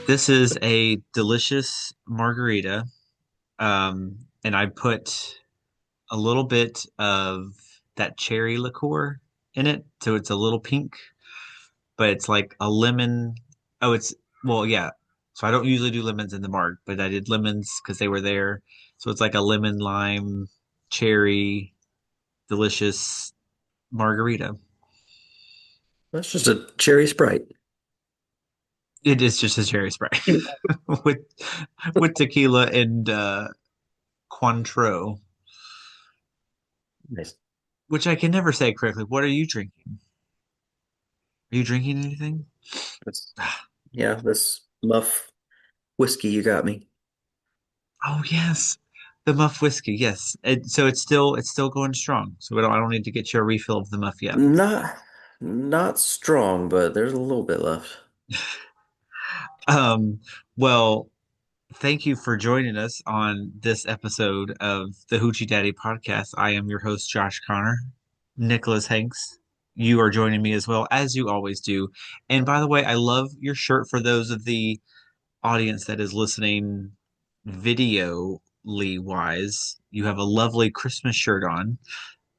This is a delicious margarita. And I put a little bit of that cherry liqueur in it. So it's a little pink, but it's like a lemon. Oh, well, yeah. So I don't usually do lemons in the marg, but I did lemons because they were there. So it's like a lemon, lime, cherry, delicious margarita. That's just a cherry Sprite. It is just a cherry spray with tequila and Cointreau, Nice. which I can never say correctly. What are you drinking? Are you drinking anything? That's, yeah, this muff whiskey you got me. Oh yes, the Muff whiskey. Yes, so it's still going strong. So I don't need to get you a refill of the Muff yet. Not not strong, but there's a little bit left. Um, well, thank you for joining us on this episode of the Hoochie Daddy podcast. I am your host, Josh Connor. Nicholas Hanks, you are joining me as well, as you always do. And by the way, I love your shirt for those of the audience that is listening videoly wise. You have a lovely Christmas shirt on,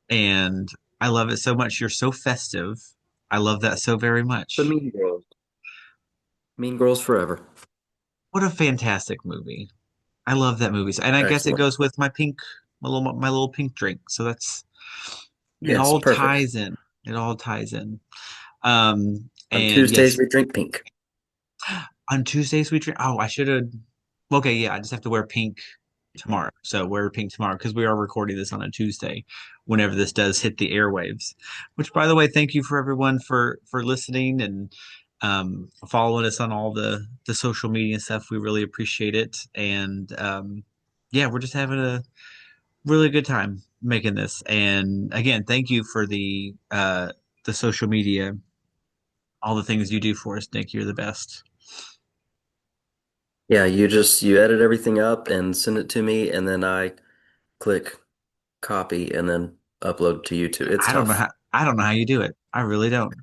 and I love it so much. You're so festive. I love that so very The much. Mean Girls. Mean Girls Forever. What a fantastic movie. I love that movie. And I guess it Excellent. goes with my little pink drink. So it Yes, all perfect. ties in. It all ties in. On And Tuesdays yes, we drink pink. on Tuesdays we drink. Oh, I should have. Okay, yeah, I just have to wear pink tomorrow. So wear pink tomorrow because we are recording this on a Tuesday whenever this does hit the airwaves. Which, by the way, thank you for everyone for listening and following us on all the social media stuff. We really appreciate it. And yeah, we're just having a really good time making this. And again, thank you for the social media, all the things you do for us, Nick. You're the best. Yeah, you edit everything up and send it to me, and then I click copy and then upload to YouTube. It's tough. I don't know how you do it. I really don't.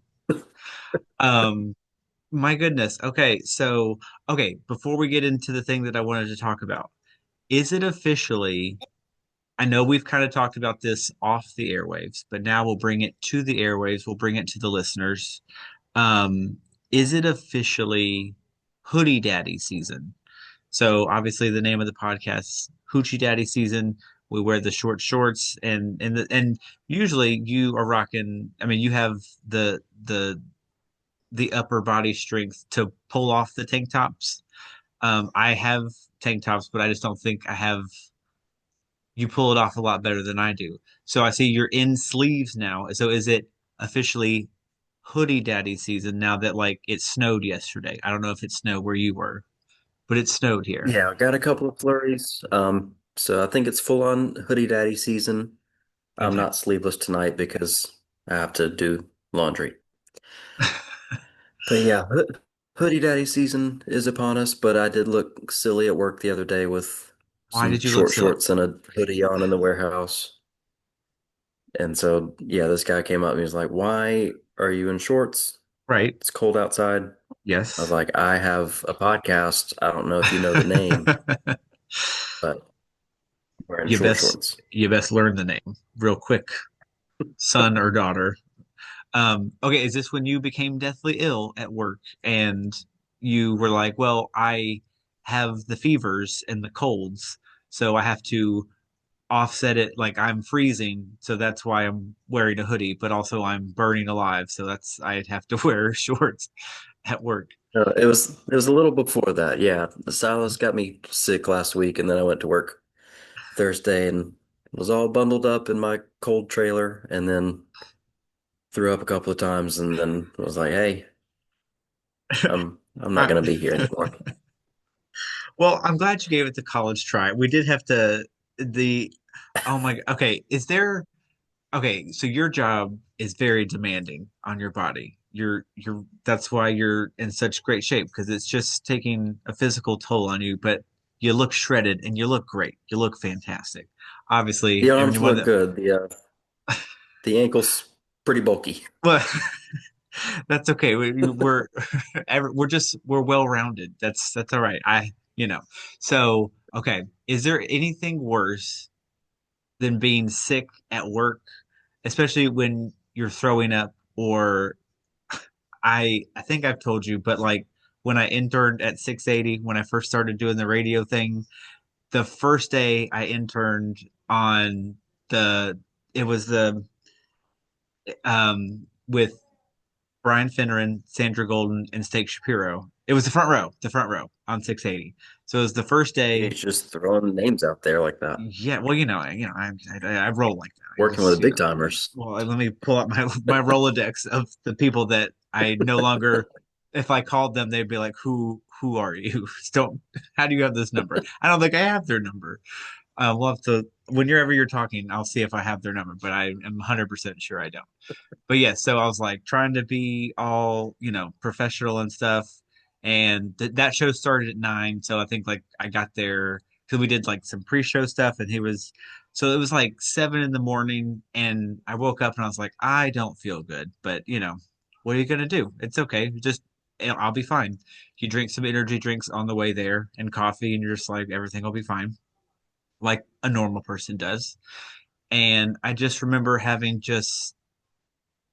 Um, my goodness. Okay, before we get into the thing that I wanted to talk about, is it officially, I know we've kind of talked about this off the airwaves, but now we'll bring it to the airwaves, we'll bring it to the listeners. Um, is it officially Hoodie Daddy season? So obviously the name of the podcast, Hoochie Daddy season. We wear the short shorts and usually you are rocking. I mean, you have the upper body strength to pull off the tank tops. I have tank tops, but I just don't think I have. You pull it off a lot better than I do. So I see you're in sleeves now. So is it officially Hoodie Daddy season now that like it snowed yesterday? I don't know if it snowed where you were, but it snowed here. Yeah, I got a couple of flurries. So I think it's full on hoodie daddy season. I'm Okay. not sleeveless tonight because I have to do laundry. But yeah, hoodie daddy season is upon us, but I did look silly at work the other day with Why some did you look short silly? shorts and a hoodie on in the warehouse. And so, yeah, this guy came up and he was like, "Why are you in shorts? Right. It's cold outside." I was Yes. like, "I have a podcast. I don't know if you know the name, but we're in you short best shorts." you best learn the name real quick, son or daughter. Okay, is this when you became deathly ill at work and you were like, well, I have the fevers and the colds, so I have to offset it like I'm freezing, so that's why I'm wearing a hoodie, but also I'm burning alive, so that's I'd have to wear shorts at work. It was a little before that. Yeah, Silas got me sick last week, and then I went to work Thursday and was all bundled up in my cold trailer, and then threw up a couple of times, and then was like, "Hey, I'm not I, gonna be here anymore." well, I'm glad you gave it the college try. We did have to the oh my okay, is there okay, so your job is very demanding on your body. You're that's why you're in such great shape because it's just taking a physical toll on you, but you look shredded and you look great. You look fantastic. The Obviously, arms everyone look that good. The ankle's pretty bulky. well, That's okay. We're we're well rounded. That's all right. So okay. Is there anything worse than being sick at work, especially when you're throwing up? Or I think I've told you, but like when I interned at 680, when I first started doing the radio thing, the first day I interned on the it was the with Brian Finneran, Sandra Golden, and Steak Shapiro. It was the front row on 680. So it was the first day. He's just throwing names out there like that. Yeah, well, I roll like that. I Working with just, the big timers. well, let me pull up my Rolodex of the people that I no longer. If I called them, they'd be like, "Who are you? Don't. How do you have this number? I don't think I have their number. We'll have to whenever you're talking. I'll see if I have their number, but I am 100% sure I don't. But yeah, so I was like trying to be all, professional and stuff. And that show started at 9. So I think like I got there because we did like some pre-show stuff and so it was like 7 in the morning and I woke up and I was like, I don't feel good, but what are you gonna do? It's okay. I'll be fine. You drink some energy drinks on the way there and coffee and you're just like, everything will be fine, like a normal person does. And I just remember having just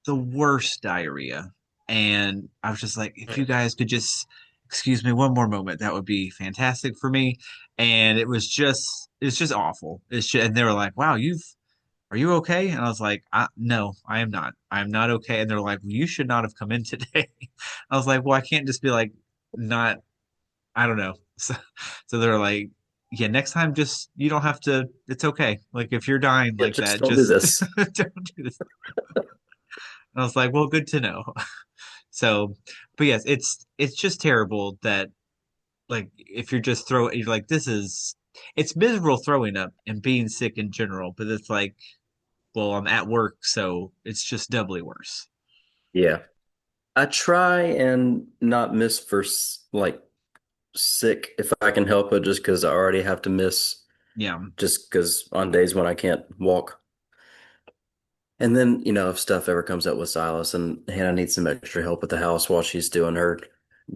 the worst diarrhea. And I was just like, if you guys could just excuse me one more moment, that would be fantastic for me. And it's just awful. And they were like, wow, are you okay? And I was like, no, I am not. I am not okay. And they're like, well, you should not have come in today. I was like, well, I can't just be like, not, I don't know. So they're like, yeah, next time, just, you don't have to, it's okay. Like, if you're dying Yeah, like just that, don't do just this. don't do this. And I was like, well, good to know. So, but yes, it's just terrible that like if you're like it's miserable throwing up and being sick in general, but it's like, well, I'm at work, so it's just doubly worse. Yeah. I try and not miss like sick if I can help it, just because I already have to miss, Yeah. just because on days when I can't walk. And then, if stuff ever comes up with Silas and Hannah needs some extra help at the house while she's doing her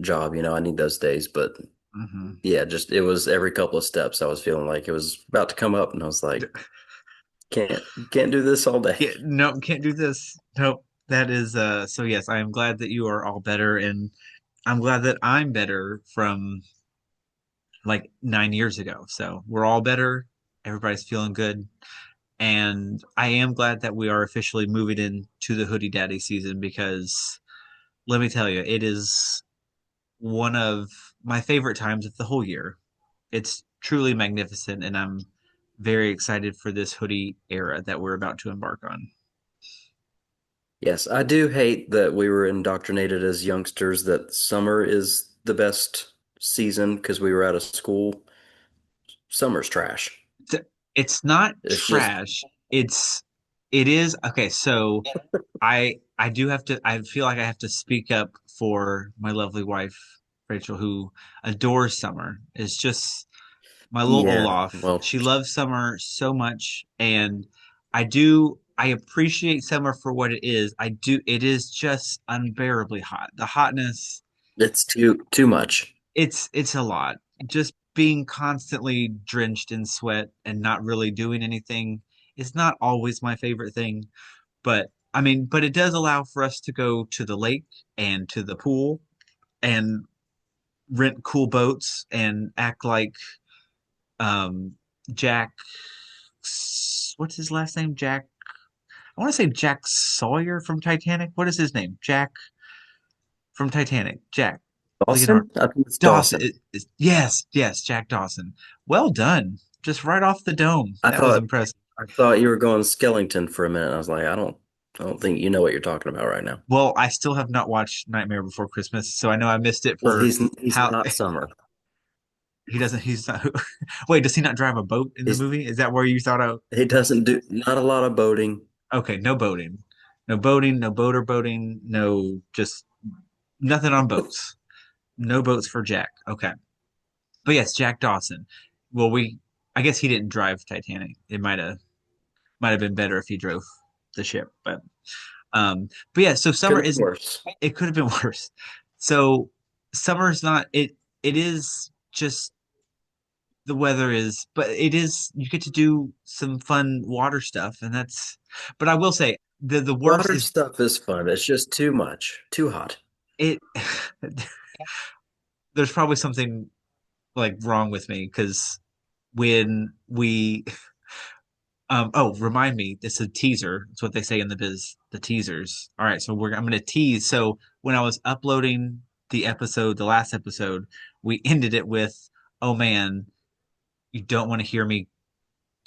job, I need those days. But Hmm. yeah, just it was every couple of steps I was feeling like it was about to come up, and I was like, can't do this all day. Yeah, no, can't do this. Nope. That is so yes, I am glad that you are all better and I'm glad that I'm better from like 9 years ago. So we're all better. Everybody's feeling good. And I am glad that we are officially moving into the Hoodie Daddy season because let me tell you, it is one of my favorite times of the whole year. It's truly magnificent, and I'm very excited for this hoodie era that we're about to embark on. Yes, I do hate that we were indoctrinated as youngsters that summer is the best season because we were out of school. Summer's trash. It's not It's just, trash. It is okay. So I do have to. I feel like I have to speak up for my lovely wife Rachel, who adores summer. It's just my little yeah, Olaf. well, She loves summer so much, and I appreciate summer for what it is. I do. It is just unbearably hot. The hotness, it's too much. it's a lot. Just being constantly drenched in sweat and not really doing anything is not always my favorite thing. But I mean, but it does allow for us to go to the lake and to the pool and rent cool boats and act like um Jack, what's his last name? Jack. I want to say Jack Sawyer from Titanic. What is his name? Jack from Titanic. Jack Leonhard Dawson? I think it's Dawson. Dawson. Yes, yes, Jack Dawson. Well done. Just right off the dome. I That was thought impressive. I thought you were going Skellington for a minute. I was like, I don't think you know what you're talking about right now. Well, I still have not watched Nightmare Before Christmas, so I know I missed it Well, for he's how not summer. he's not. Wait, does he not drive a boat in the He's movie? Is that where you thought of? he doesn't do not a lot of boating. Okay, no boating. No boating, no boater boating, no just nothing on boats. No boats for Jack. Okay. But yes, Jack Dawson. Well, I guess he didn't drive Titanic. It might have been better if he drove the ship, but But yeah, so Could summer have been isn't, worse. it could have been worse. So summer's not it is just the weather is, but it is you get to do some fun water stuff, and that's but I will say the worst Water is stuff is fun. It's just too much, too hot. it there's probably something like wrong with me because when we oh, remind me, it's a teaser. It's what they say in the biz, the teasers. All right, so I'm gonna tease. So when I was uploading the episode, the last episode, we ended it with, "Oh man, you don't want to hear me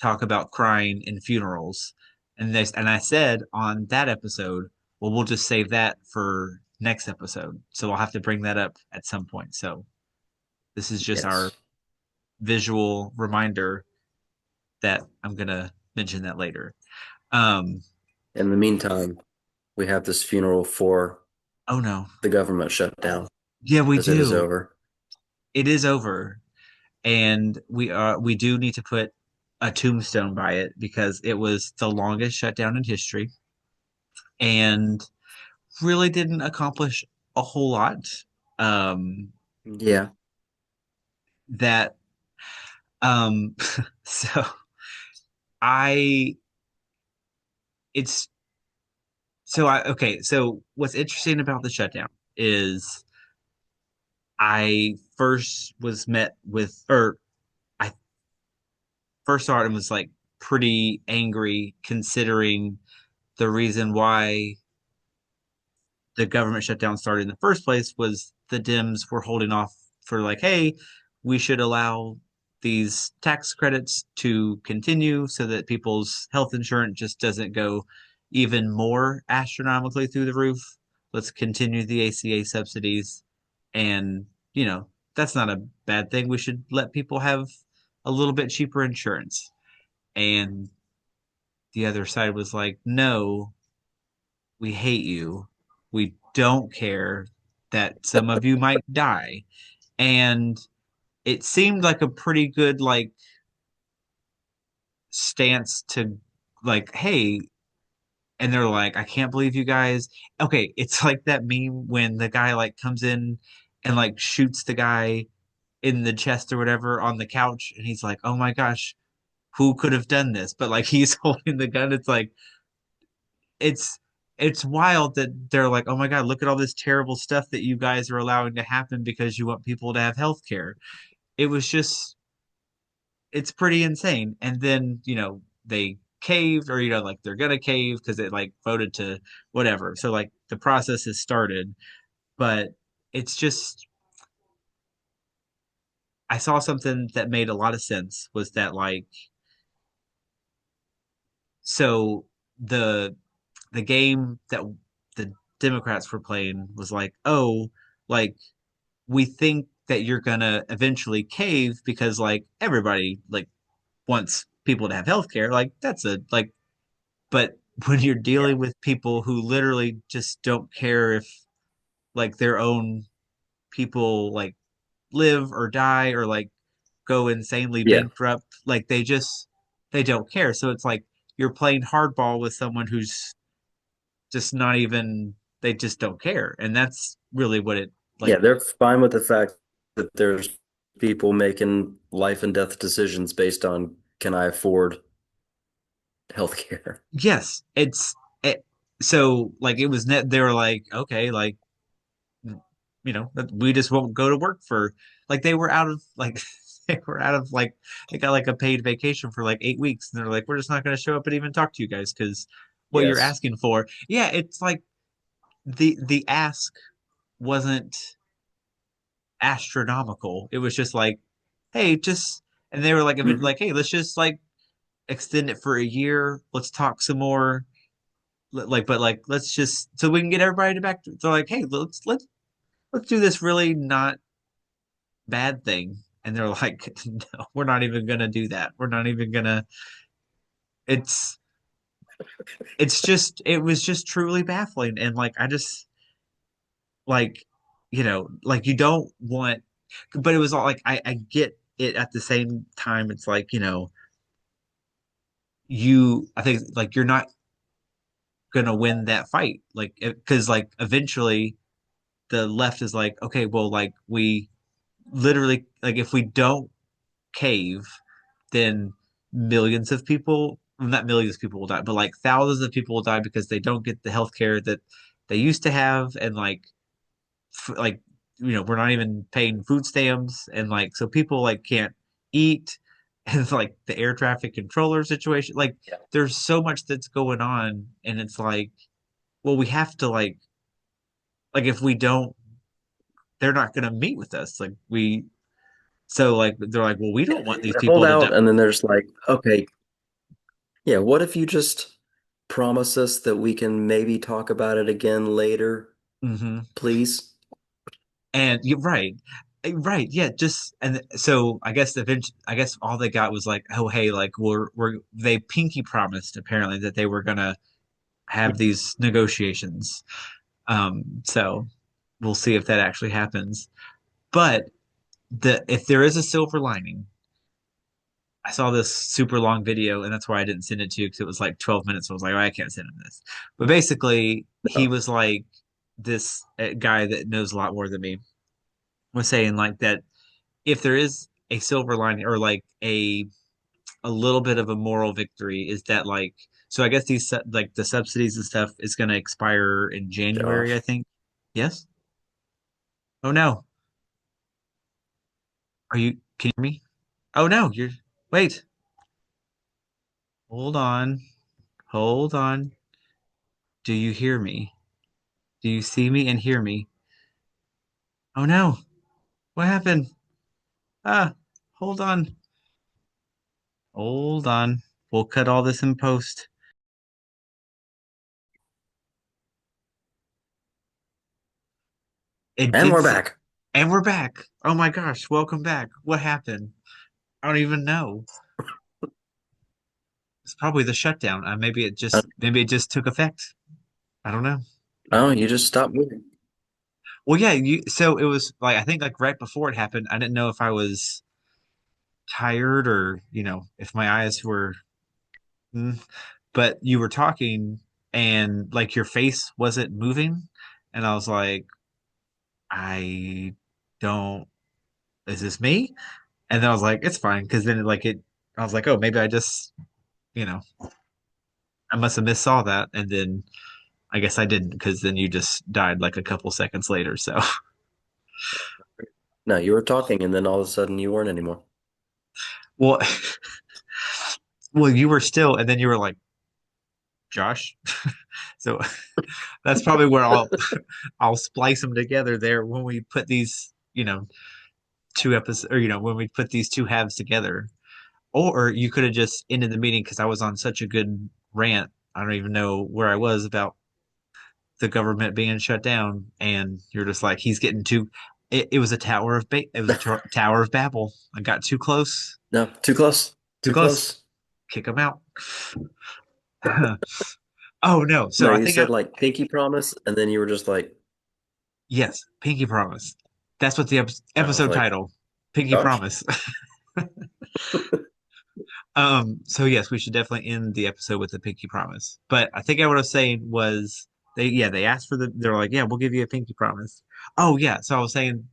talk about crying in funerals." And I said on that episode, "Well, we'll just save that for next episode." So I'll have to bring that up at some point. So this is just our Yes. visual reminder that I'm gonna mention that later. Um, In the meantime, we have this funeral for oh no. the government shutdown Yeah, we as it is do. over. It is over, and we do need to put a tombstone by it because it was the longest shutdown in history and really didn't accomplish a whole lot. Um, Yeah. that so I it's so I okay, so what's interesting about the shutdown is I first was met with or I first saw it and was like pretty angry considering the reason why the government shutdown started in the first place was the Dems were holding off for like, hey, we should allow these tax credits to continue so that people's health insurance just doesn't go even more astronomically through the roof. Let's continue the ACA subsidies. And, that's not a bad thing. We should let people have a little bit cheaper insurance. And the other side was like, no, we hate you. We don't care that some of you might die. And it seemed like a pretty good like stance to like, hey, and they're like, I can't believe you guys. Okay, it's like that meme when the guy like comes in and like shoots the guy in the chest or whatever on the couch and he's like, "Oh my gosh, who could have done this?" But like he's holding the gun. It's like it's it's wild that they're like, oh my God, look at all this terrible stuff that you guys are allowing to happen because you want people to have health care. It was just it's pretty insane. And then, they caved or like they're gonna cave because it like voted to whatever. So like the process has started, but it's just I saw something that made a lot of sense was that like so the the game that the Democrats were playing was like, oh, like we think that you're gonna eventually cave because like everybody like wants people to have health care. Like that's a like but when you're Yeah. dealing with people who literally just don't care if like their own people like live or die or like go insanely Yeah. bankrupt, like they don't care. So it's like you're playing hardball with someone who's just not even they just don't care. And that's really what it Yeah. like They're fine with the fact that there's people making life and death decisions based on can I afford healthcare? yes, it, so like it was net they were like, okay, like we just won't go to work for like they were out of like they were out of like they got like a paid vacation for like 8 weeks and they're like, we're just not going to show up and even talk to you guys because what you're Yes. asking for. Yeah, it's like the ask wasn't astronomical. It was just like, hey, just and they were like, Hmm. hey, let's just like extend it for a year. Let's talk some more. Like, but like, let's just so we can get everybody to back. They're like, hey, let's do this really not bad thing. And they're like, no, we're not even gonna do that. We're not even gonna. It's it was just truly baffling. And like, I just like, like you don't want, but it was all like I get it at the same time. It's like I think like you're not gonna win that fight. Like, because like eventually the left is like, okay, well, like we literally like if we don't cave, then millions of people, well, not millions of people will die, but like thousands of people will die because they don't get the health care that they used to have, and like like we're not even paying food stamps, and like so people like can't eat, and like the air traffic controller situation, like Yeah. there's so much that's going on, and it's like, well, we have to like if we don't, they're not going to meet with us. Like we, so like they're like, well, we Yeah, don't want these they hold people to die. out and then they're just like, okay, yeah, what if you just promise us that we can maybe talk about it again later, Hmm. please? And you're right. Right, yeah, just and so I guess eventually, I guess all they got was like, oh hey, like we're they pinky promised apparently that they were gonna have these negotiations. So we'll see if that actually happens. But the if there is a silver lining, I saw this super long video, and that's why I didn't send it to you because it was like 12 minutes. So I was like, oh, I can't send him this. But basically, he No. was like this guy that knows a lot more than me was saying like that if there is a silver lining or like a little bit of a moral victory is that like so I guess like the subsidies and stuff is going to expire in January, I Josh. think. Yes. Oh no. Can you hear me? Oh no, you're wait. Hold on. Hold on. Do you hear me? Do you see me and hear me? Oh no. What happened? Ah, hold on. Hold on. We'll cut all this in post. It And did we're s back. and we're back. Oh my gosh, welcome back. What happened? I don't even know. It's probably the shutdown. Maybe it just took effect. I don't know. Oh, you just stopped moving. Well, yeah, so it was like I think like right before it happened, I didn't know if I was tired or, if my eyes were mm, but you were talking and like your face wasn't moving, and I was like, I don't, is this me? And then I was like, it's fine because then I was like, oh, maybe you know, I must have missaw that, and then I guess I didn't because then you just died like a couple seconds later. So, No, you were talking and then all of a sudden you weren't anymore. well, well, you were still, and then you were like, Josh. So that's probably where I'll splice them together there when we put these, two episodes, or when we put these two halves together. Or you could have just ended the meeting because I was on such a good rant. I don't even know where I was about the government being shut down, and you're just like, he's getting too. It was a it was a Tower of Babel. I got too close, No, too close. too Too close. close. Kick him out. Oh no! So No, I you think said like pinky promise, and then you were just like, yes, Pinky Promise. That's what the I was episode like, title, Pinky Josh? Promise. So yes, we should definitely end the episode with a pinky promise. But I think what I was saying was they asked for they're like, yeah, we'll give you a pinky promise. Oh yeah, so I was saying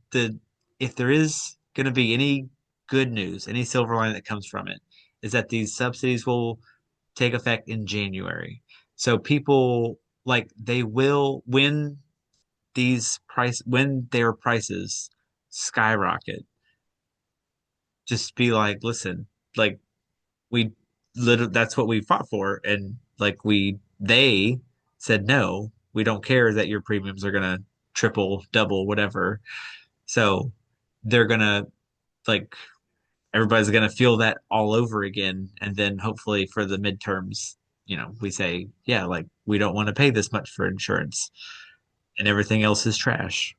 if there is gonna be any good news, any silver lining that comes from it, is that these subsidies will take effect in January. So people like they will when their prices skyrocket, just be like, listen, like we literally that's what we fought for, and like they said no, we don't care that your premiums are gonna triple, double, whatever. So they're gonna like everybody's gonna feel that all over again, and then hopefully for the midterms, we say, yeah, like we don't want to pay this much for insurance, and everything else is trash.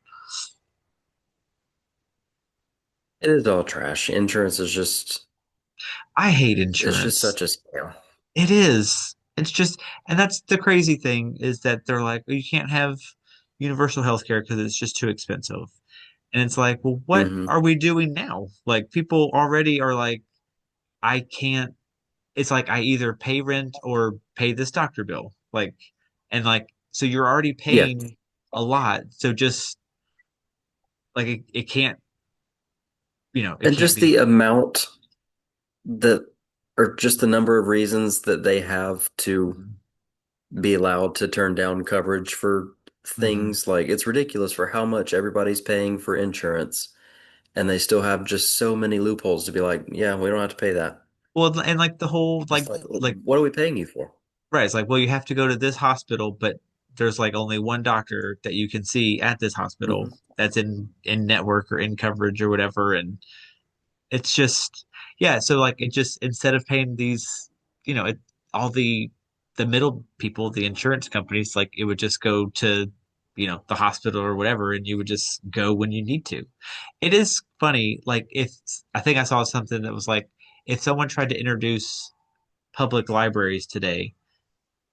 It is all trash. Insurance is just, I hate it's just insurance. such a scam. It is. It's just, and that's the crazy thing is that they're like, "Oh, you can't have universal health care because it's just too expensive." And it's like, well, what Hmm. are we doing now? Like, people already are like, I can't, it's like I either pay rent or pay this doctor bill. Like, And like, so you're already Yeah. paying a lot. So just like it can't, it And can't just be. the amount that, or just the number of reasons that they have to Mhm. be allowed to turn down coverage for Mhm. things. Like it's ridiculous for how much everybody's paying for insurance, and they still have just so many loopholes to be like, yeah, we don't have to pay that. Well, and like the whole It's like, like what are we paying you for? right, it's like, well, you have to go to this hospital, but there's like only one doctor that you can see at this hospital Hmm. that's in network or in coverage or whatever, and it's just yeah. So like it just instead of paying these, it all the middle people, the insurance companies, like it would just go to the hospital or whatever, and you would just go when you need to. It is funny, like if I think I saw something that was like if someone tried to introduce public libraries today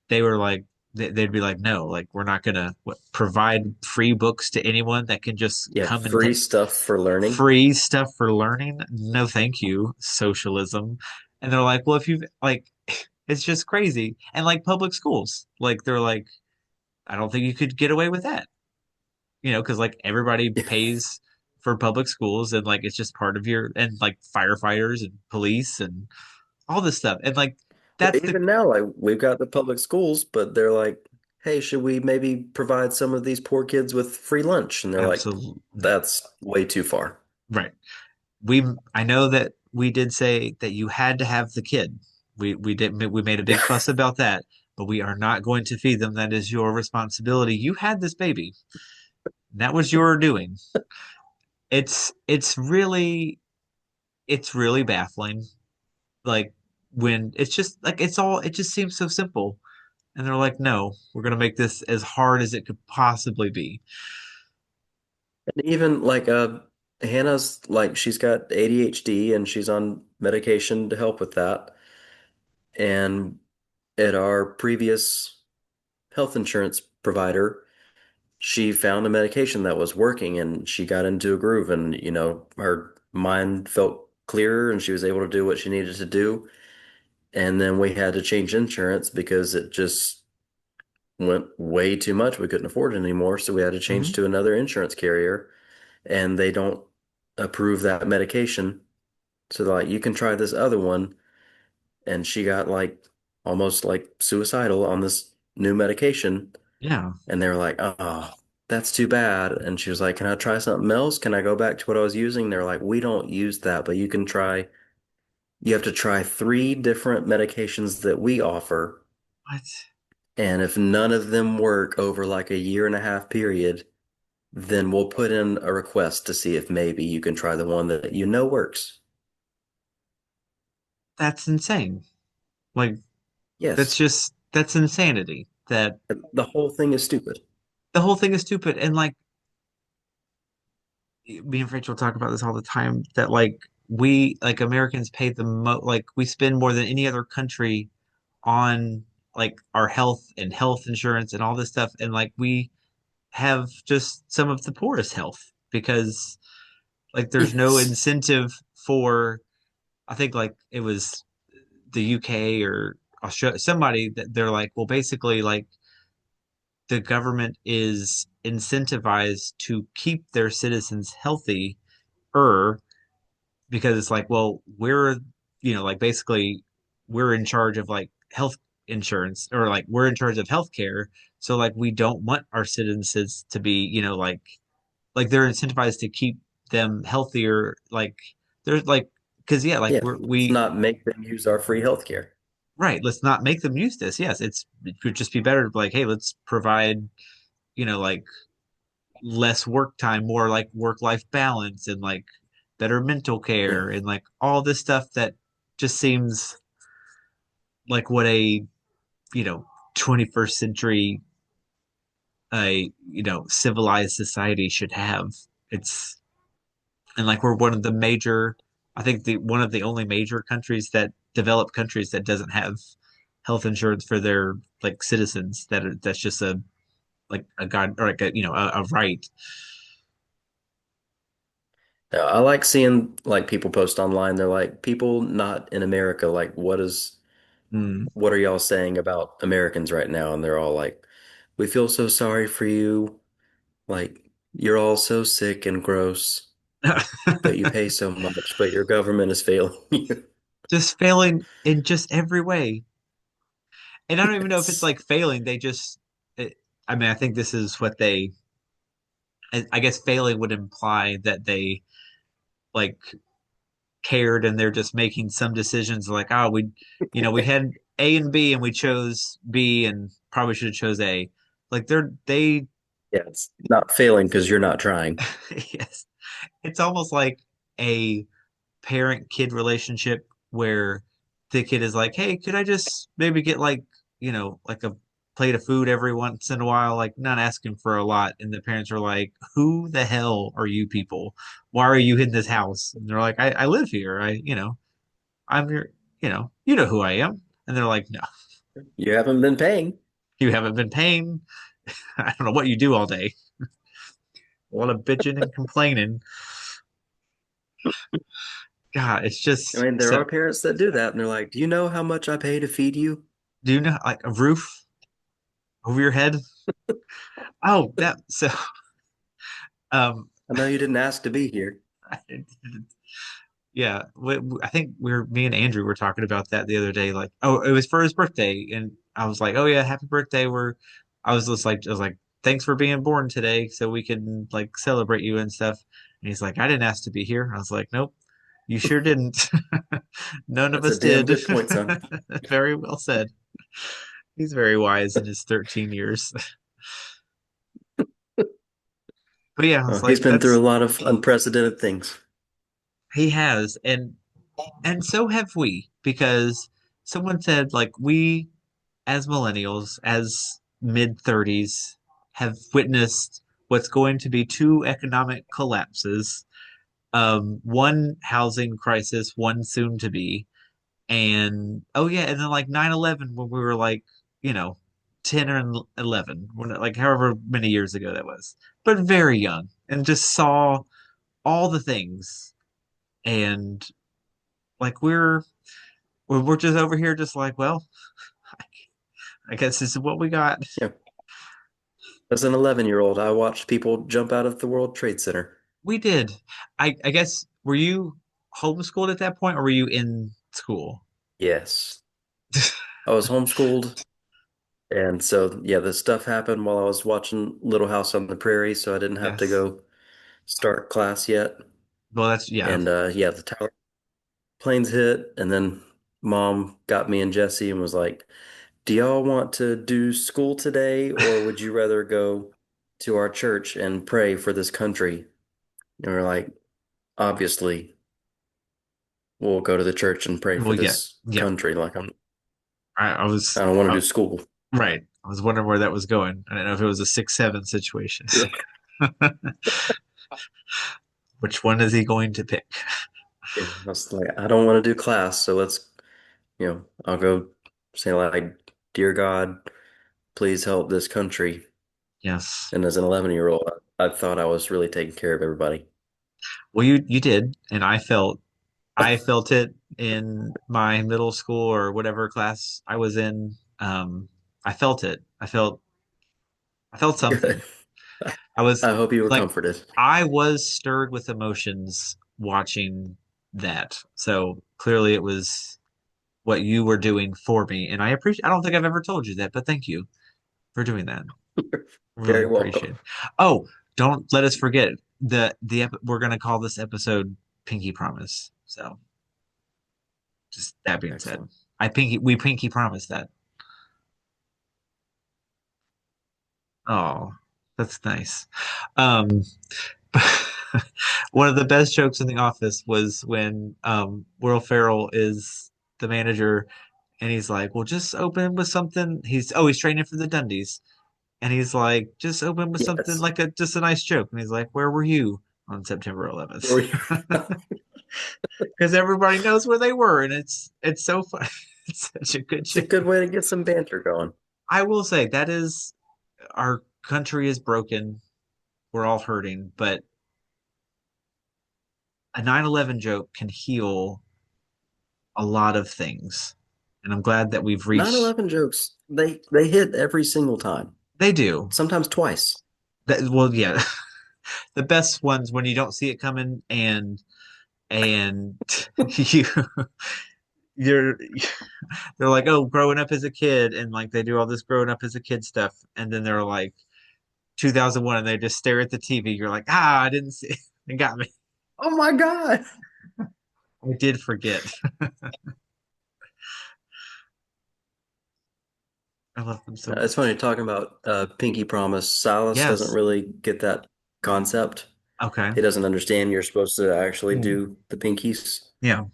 they were like they'd be like no like we're not gonna provide free books to anyone that can just Yeah, come and free stuff for learning. free stuff for learning no thank you socialism and they're like well if you like it's just crazy and like public schools like they're like I don't think you could get away with that because like everybody pays for public schools and like it's just part of your and like firefighters and police and all this stuff and like Well, that's the even now, like we've got the public schools, but they're like, hey, should we maybe provide some of these poor kids with free lunch? And they're like, absolute no that's way too far. right we I know that we did say that you had to have the kid. We made a big fuss about that, but we are not going to feed them. That is your responsibility. You had this baby. That was your doing. It's really baffling. Like when it's just like it just seems so simple. And they're like, no, we're gonna make this as hard as it could possibly be. And even like Hannah's like she's got ADHD and she's on medication to help with that. And at our previous health insurance provider, she found a medication that was working and she got into a groove and her mind felt clearer and she was able to do what she needed to do. And then we had to change insurance because it just went way too much. We couldn't afford it anymore, so we had to change Hmm. to another insurance carrier and they don't approve that medication. So they're like, you can try this other one. And she got like almost like suicidal on this new medication. Yeah, And they were like, oh, that's too bad. And she was like, can I try something else? Can I go back to what I was using? They're like, we don't use that, but you have to try three different medications that we offer. what? And if none of them work over like a year and a half period, then we'll put in a request to see if maybe you can try the one that you know works. That's insane. Like Yes, that's insanity. That the whole thing is stupid. the whole thing is stupid. And like me and Rachel talk about this all the time that like we like Americans pay the most like we spend more than any other country on like our health and health insurance and all this stuff and like we have just some of the poorest health because like there's no Yes. incentive for I think like it was the UK or Australia somebody that they're like well basically like the government is incentivized to keep their citizens healthy because it's like, well, like basically we're in charge of like health insurance or like we're in charge of healthcare. So like we don't want our citizens to be, like they're incentivized to keep them healthier. Like there's like, cause yeah, like Yeah, let's not make them use our free healthcare. right, let's not make them use this. Yes, it would just be better to be like, hey, let's provide, like less work time, more like work life balance and like better mental Yeah. care and like all this stuff that just seems like what a, you know, 21st century civilized society should have. It's and like we're one of the major I think the one of the only major countries that developed countries that doesn't have health insurance for their like citizens that's just a like a god or like a a right. I like seeing like people post online. They're like, people not in America, like what are y'all saying about Americans right now? And they're all like, We feel so sorry for you. Like, you're all so sick and gross, but you pay so much, but your government is failing you. Just failing in just every way. And I don't even know if it's It's, like failing. They just, it, I mean, I think this is what they, I guess failing would imply that they like cared and they're just making some decisions like, oh, we had A and B and we chose B and probably should have chose A. Like they, yeah, it's not failing because you're not trying. yes, it's almost like a parent kid relationship where the kid is like, hey, could I just maybe get like, like a plate of food every once in a while, like not asking for a lot. And the parents are like, who the hell are you people? Why are you in this house? And they're like, I live here. I'm your, you know who I am. And they're like, no, You haven't been paying. you haven't been paying. I don't know what you do all day. A lot of bitching and complaining. God, it's I just mean, there so. are parents that do that, and they're like, "Do you know how much I pay to feed you?" Do you know like a roof over your head? Oh, that so. Um, I know you didn't ask to be here. yeah, I think me and Andrew were talking about that the other day. Like, oh, it was for his birthday, and I was like, oh yeah, happy birthday. I was like, thanks for being born today, so we can like celebrate you and stuff. And he's like, I didn't ask to be here. I was like, nope, you sure didn't. None of That's a us damn did. good point, son. Very well said. He's very wise in his 13 years. But yeah, I was He's like, been through that's a lot of unprecedented things. he has, and so have we, because someone said like we as millennials, as mid 30s, have witnessed what's going to be two economic collapses, one housing crisis, one soon to be, and oh yeah, and then like 9/11 when we were like, you know, 10 or 11, like however many years ago that was, but very young, and just saw all the things, and like we're just over here just like, well, I guess this is what we got. Yeah. As an 11-year-old, I watched people jump out of the World Trade Center. We did. I guess were you homeschooled at that point or were you in school? Yes. I was homeschooled, and so yeah, this stuff happened while I was watching Little House on the Prairie, so I didn't have to Yes. go start class yet. Well, that's yeah. And yeah, the tower planes hit, and then mom got me and Jesse and was like, "Do y'all want to do school today, or would you rather go to our church and pray for this country?" And we're like, "Obviously, we'll go to the church and pray for Well, yeah, this yeah. country. Like I was I don't want to do school." right. I was wondering where that was going. I didn't know if it was a 6-7 situation. Yeah. Which one is he going to pick? Yeah, I was like, I don't want to do class, so I'll go say like, "Dear God, please help this country." Yes. And as an 11-year-old, I thought I was really taking care of everybody. Well, you did, and I felt it in my middle school or whatever class I was in. I felt it. I felt something. Good. I was I hope you were like, comforted. I was stirred with emotions watching that. So clearly it was what you were doing for me. And I appreciate, I don't think I've ever told you that, but thank you for doing that. Really Very welcome. appreciate it. Oh, don't let us forget we're going to call this episode Pinky Promise. So just that being said, Excellent. we pinky promise that. Oh, that's nice. Um, one of the best jokes in The Office was when Will Ferrell is the manager and he's like, "Well, just open with something." He's training for the Dundies, and he's like, "Just open with something Yes. like a just a nice joke." And he's like, "Where were you on September 11th?" Were you- Because everybody knows where they were, and it's so fun. It's such a good It's a joke. good way to get some banter going. I will say that is our country is broken. We're all hurting, but a 9/11 joke can heal a lot of things. And I'm glad that we've reached 9/11 jokes, they hit every single time. They do. sometimes twice. Well, yeah. The best ones when you don't see it coming and you you're they're like, oh, growing up as a kid, and like they do all this growing up as a kid stuff, and then they're like 2001, and they just stare at the TV. You're like, ah, I didn't see. It got me. Oh my God. I did forget. I love them so It's funny much. talking about Pinky Promise. Silas doesn't Yes. really get that concept. Okay. He doesn't understand you're supposed to actually Mm. do the pinkies, Yeah.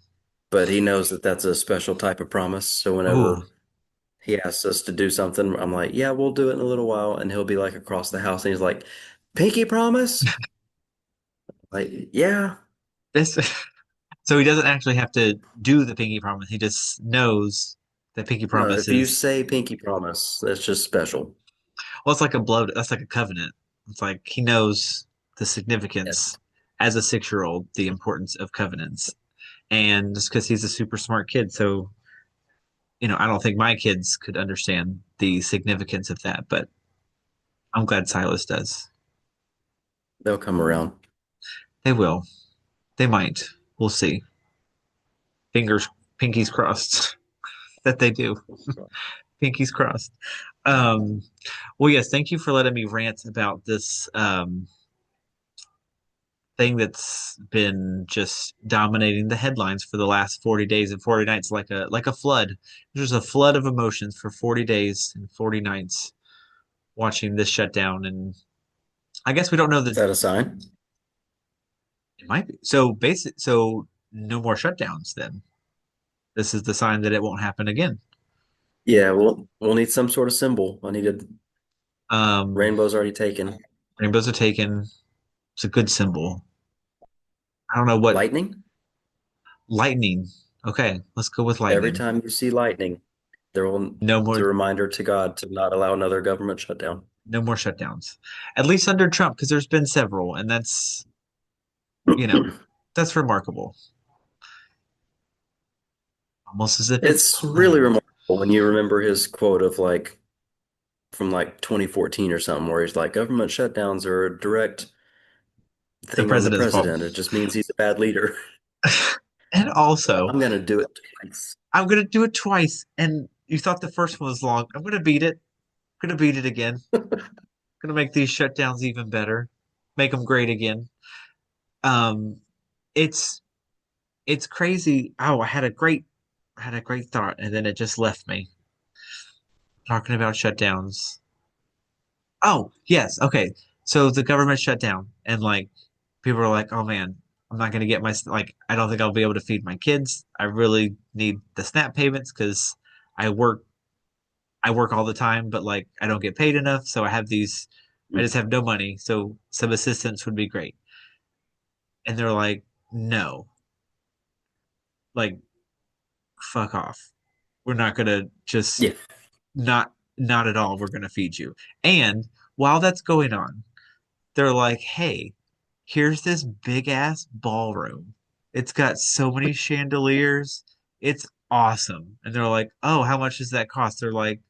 but he knows that that's a special type of promise. So Ooh. whenever he asks us to do something, I'm like, yeah, we'll do it in a little while. And he'll be like across the house and he's like, Pinky Promise? Like, yeah. This. So he doesn't actually have to do the pinky promise. He just knows that pinky No, promise if you is say Pinky Promise, that's just special. well, it's like a blood. That's like a covenant. It's like he knows the Yeah. significance as a 6-year-old, the importance of covenants, and just because he's a super smart kid, so I don't think my kids could understand the significance of that, but I'm glad Silas does. They'll come around. They will. They might. We'll see. Fingers, pinkies crossed that they do. Pinkies crossed. Um, well, yes, thank you for letting me rant about this thing that's been just dominating the headlines for the last 40 days and 40 nights like a flood. There's a flood of emotions for 40 days and 40 nights watching this shutdown and I guess we don't know Is that that a sign? it might be. So no more shutdowns then. This is the sign that it won't happen again. Yeah, we'll need some sort of symbol. I needed Um rainbow's already taken. Rainbows are taken. It's a good symbol. I don't know what Lightning? lightning. Okay, let's go with Every lightning. time you see lightning, there will No it's a more reminder to God to not allow another government shutdown. no more shutdowns. At least under Trump, because there's been several, and you know, that's remarkable. Almost as if it's It's really planned. remarkable when you remember his quote of like from like 2014 or something, where he's like, government shutdowns are a direct The thing on the president's fault. president. It just means he's a bad leader. And also, I'm gonna do it twice. I'm gonna do it twice. And you thought the first one was long. I'm gonna beat it. I'm gonna beat it again. Gonna make these shutdowns even better. Make them great again. Um, it's it's crazy. Oh, I had a great thought, and then it just left me. Talking about shutdowns. Oh, yes. Okay. So the government shut down, and like people are like, "Oh man, I'm not gonna get like I don't think I'll be able to feed my kids. I really need the SNAP payments because I work I work all the time, but like I don't get paid enough, so I just have no money. So some assistance would be great." And they're like, "No, like fuck off. We're not gonna just Yeah. not at all. We're gonna feed you." And while that's going on, they're like, "Hey, here's this big ass ballroom. It's got so many chandeliers. It's awesome." And they're like, "Oh, how much does that cost?" They're like,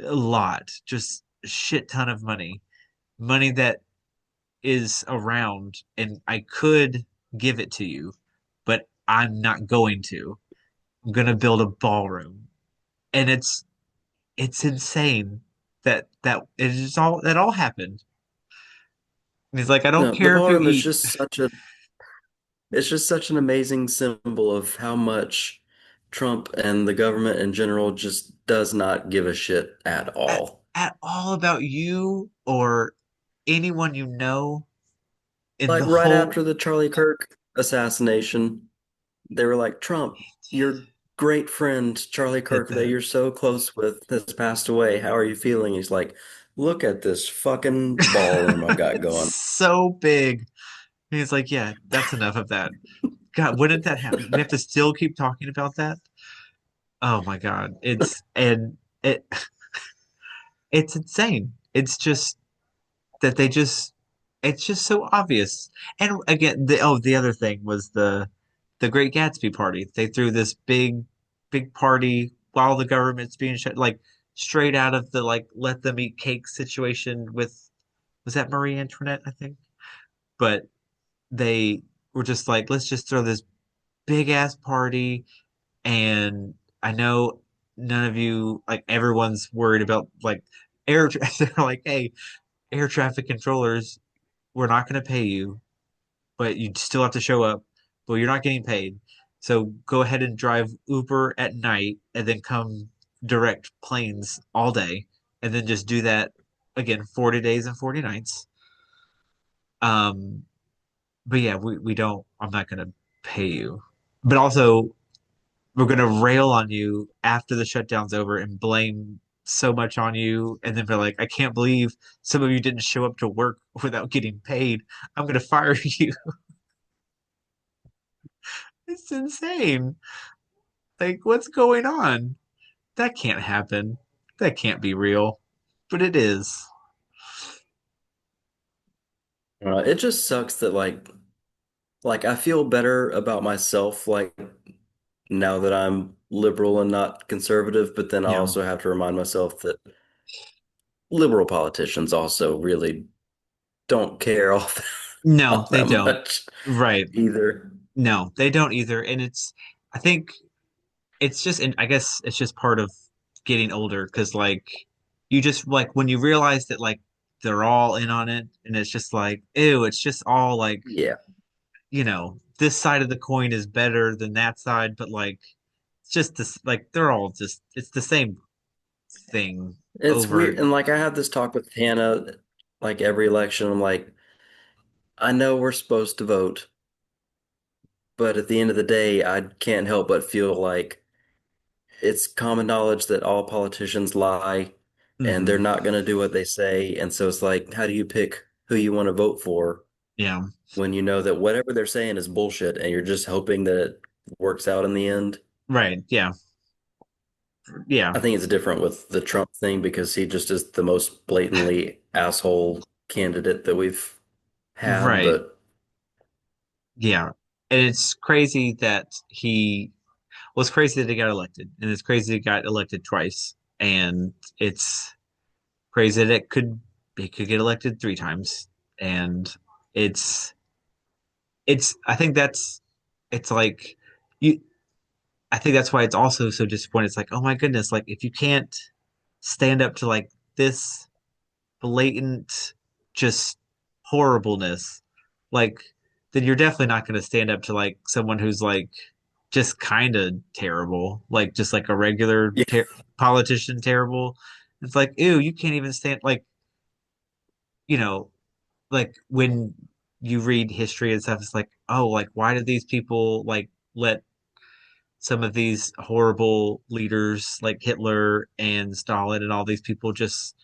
"A lot. Just a shit ton of money. Money that is around and I could give it to you, but I'm not going to. I'm going to build a ballroom." And it's insane that all happened. And he's like, "I don't No, the care if you ballroom is eat." just such a it's just such an amazing symbol of how much Trump and the government in general just does not give a shit at at, all. at all about you or anyone you know in Like the right whole after the Charlie Kirk assassination, they were like, Trump, your great friend Charlie did Kirk that that. you're so close with has passed away. How are you feeling? He's like, look at this fucking ballroom I've got It's going. so big. And he's like, "Yeah, that's enough of that." God, when did that happen? We have to still keep talking about that. Oh my God. It's insane. It's just that it's just so obvious. And again, the other thing was the Great Gatsby party. They threw this big party while the government's being shut. Like straight out of the like let them eat cake situation with, was that Marie Antoinette, I think? But they were just like, let's just throw this big ass party. And I know none of you, like everyone's worried about like they're like, hey, air traffic controllers, we're not going to pay you, but you still have to show up. Well, you're not getting paid. So go ahead and drive Uber at night and then come direct planes all day. And then just do that again, 40 days and 40 nights. Um, but yeah, we don't, I'm not going to pay you. But also, we're going to rail on you after the shutdown's over and blame so much on you. And then be like, I can't believe some of you didn't show up to work without getting paid. I'm going to fire you. It's insane. Like, what's going on? That can't happen. That can't be real. But it is. It just sucks that like I feel better about myself like now that I'm liberal and not conservative, but then I Yeah. also have to remind myself that liberal politicians also really don't care No, all they that don't. much Right. either. No, they don't either. And I think it's just, and I guess it's just part of getting older because, like, you just, like, when you realize that, like, they're all in on it and it's just like, ew, it's just all like, Yeah. this side of the coin is better than that side, but, like, it's just this, like, they're all just, it's the same thing It's over. weird. And like I had this talk with Hannah like every election. I'm like, I know we're supposed to vote, but at the end of the day, I can't help but feel like it's common knowledge that all politicians lie and they're Hmm. not going to do what they say. And so it's like, how do you pick who you want to vote for Yeah. when you know that whatever they're saying is bullshit and you're just hoping that it works out in the end? Right. Yeah. Yeah. I think it's different with the Trump thing because he just is the most blatantly asshole candidate that we've had. Right. But Yeah. And it's crazy that it's crazy that he got elected, and it's crazy he got elected twice, and it's crazy that he could get elected three times, and it's I think that's it's like you. I think that's why it's also so disappointing. It's like, oh my goodness, like if you can't stand up to like this blatant, just horribleness, like then you're definitely not going to stand up to like someone who's like just kind of terrible, like just like a regular yeah, politician terrible. It's like, ew, you can't even stand like, you know, like when you read history and stuff, it's like, oh, like why did these people like let some of these horrible leaders like Hitler and Stalin and all these people just,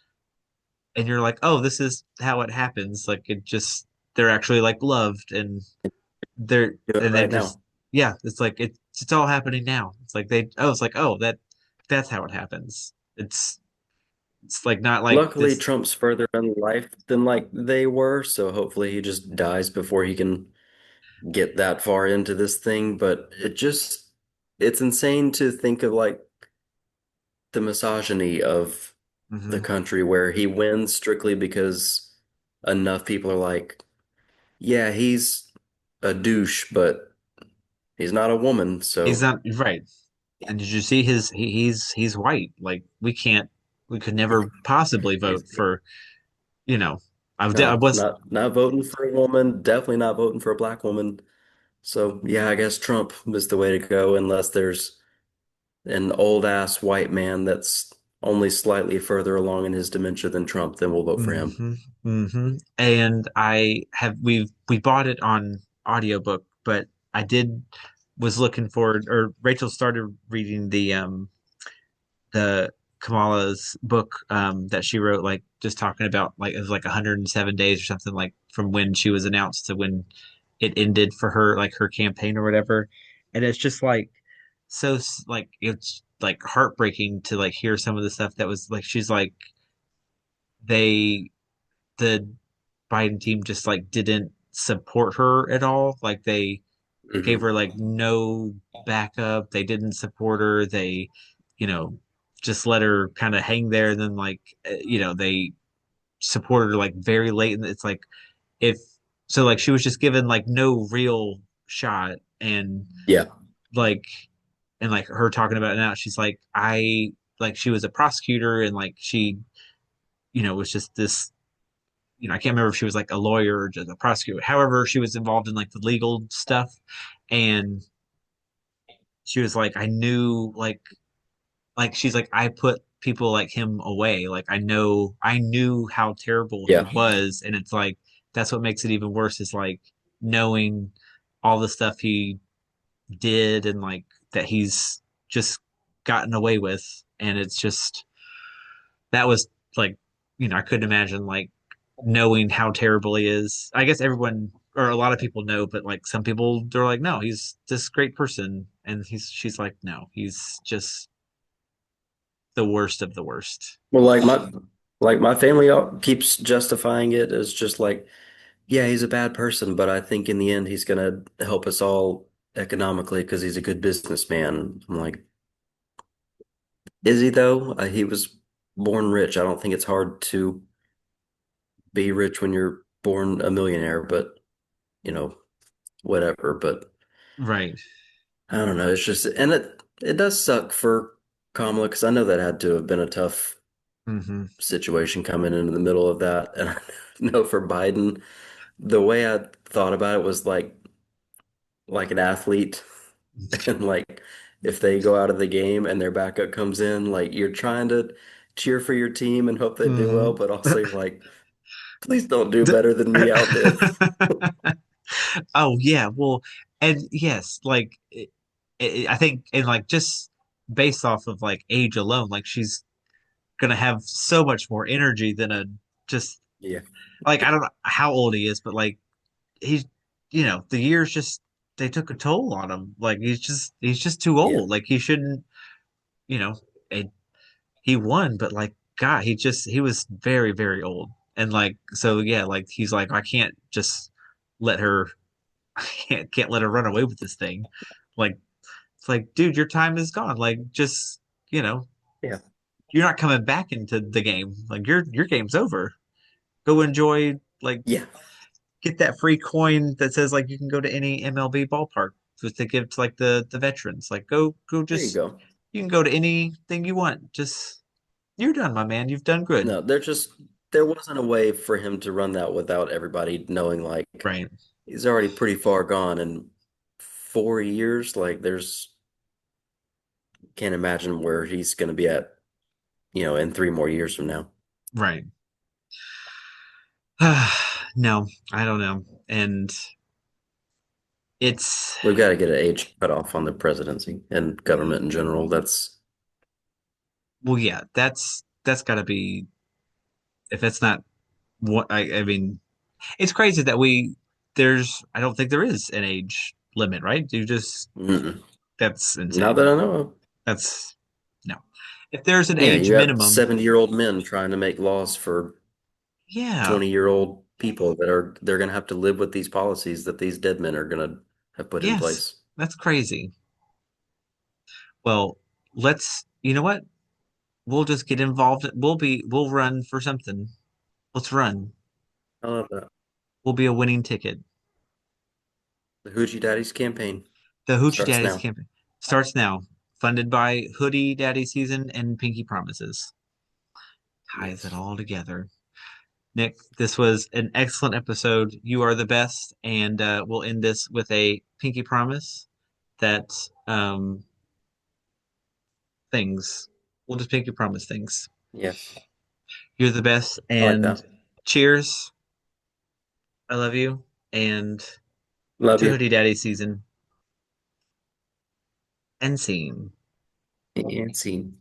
and you're like, oh, this is how it happens. Like it just, they're actually like loved and they're, do it and they're right just, now. yeah, it's like, it's all happening now. It's like it's like, oh, that's how it happens. It's like not like Luckily, this. Trump's further in life than like they were, so hopefully he just dies before he can get that far into this thing. But it's insane to think of like the misogyny of the Hmm. country where he wins strictly because enough people are like, yeah, he's a douche, but he's not a woman, He's so not right. And did you see he's white. Like we could never possibly he's vote for, you know, I no, was, not voting for a woman, definitely not voting for a black woman. So yeah, I guess Trump is the way to go unless there's an old ass white man that's only slightly further along in his dementia than Trump, then we'll vote for him. hmm And we bought it on audiobook, but I did was looking forward, or Rachel started reading the Kamala's book that she wrote, like just talking about like it was like 107 days or something, like from when she was announced to when it ended for her, like her campaign or whatever. And it's just like like it's like heartbreaking to like hear some of the stuff that was like she's like they the Biden team just like didn't support her at all. Like they gave Hmm. her like no backup. They didn't support her. They, you know, just let her kind of hang there, and then like they supported her like very late, and it's like if so like she was just given like no real shot, and Yeah. like like her talking about it now, she's like I like she was a prosecutor, and like she was just this I can't remember if she was like a lawyer or just a prosecutor. However, she was involved in like the legal stuff, and she was like, I knew like she's like I put people like him away. Like I knew how terrible he Yeah. was, and it's like that's what makes it even worse is like knowing all the stuff he did and like that he's just gotten away with, and it's just that was like I couldn't imagine like knowing how terrible he is. I guess everyone or a lot of people know, but like some people they're like, no, he's this great person, and she's like, no, he's just the worst of the worst. Well, like my family keeps justifying it as just like, yeah, he's a bad person, but I think in the end he's gonna help us all economically because he's a good businessman. I'm like, is he though? He was born rich. I don't think it's hard to be rich when you're born a millionaire, but you know, whatever. But Right. I don't know. It's just, and it does suck for Kamala because I know that had to have been a tough Hmm. situation coming into the middle of that. And I know for Biden, the way I thought about it was like an athlete, and like if they go out of the game and their backup comes in, like you're trying to cheer for your team and hope they do well, Hmm. but also you're like, please don't do better than me out there. Oh yeah, well, and yes, like I think, and like just based off of like age alone, like she's gonna have so much more energy than a just Yeah. like I don't know how old he is, but like he's the years just they took a toll on him. Like he's just too Yeah. old. Like he shouldn't, you know, and he won, but like God, he was very very old, and like so yeah, like he's like I can't just let her I can't let her run away with this thing. Like it's like, dude, your time is gone. Like just you know, Yeah. you're not coming back into the game. Like your game's over. Go enjoy like Yeah. get that free coin that says like you can go to any MLB ballpark just to give to like the veterans. Like go There you just go. you can go to anything you want. Just you're done, my man. You've done good. No, there wasn't a way for him to run that without everybody knowing like Right. he's already pretty far gone in 4 years. Like there's can't imagine where he's gonna be at, in 3 more years from now. Right. No, I don't know. And it's We've got to get an age cutoff on the presidency and government in general. That's well, yeah, that's got to be if that's not what I mean, it's crazy that I don't think there is an age limit, right? You just mm-mm. that's Not insane. that I know of. That's no. If there's an Yeah, age you got minimum, 70-year-old men trying to make laws for yeah. 20-year-old people they're gonna have to live with these policies that these dead men are gonna have put in Yes, place. that's crazy. Well, you know what? We'll just get involved. We'll run for something. Let's run. I love that. We'll be a winning ticket. The Hoochie Daddies campaign The Hoochie starts Daddies now. campaign starts now, funded by Hoodie Daddy Season and Pinky Promises. Ties it Yes. all together. Nick, this was an excellent episode. You are the best, and we'll end this with a pinky promise that things. We'll just pinky promise things. Yes. You're the best, I like and that. cheers. I love you, and Love to you. Hoodie Daddy season and scene. And scene.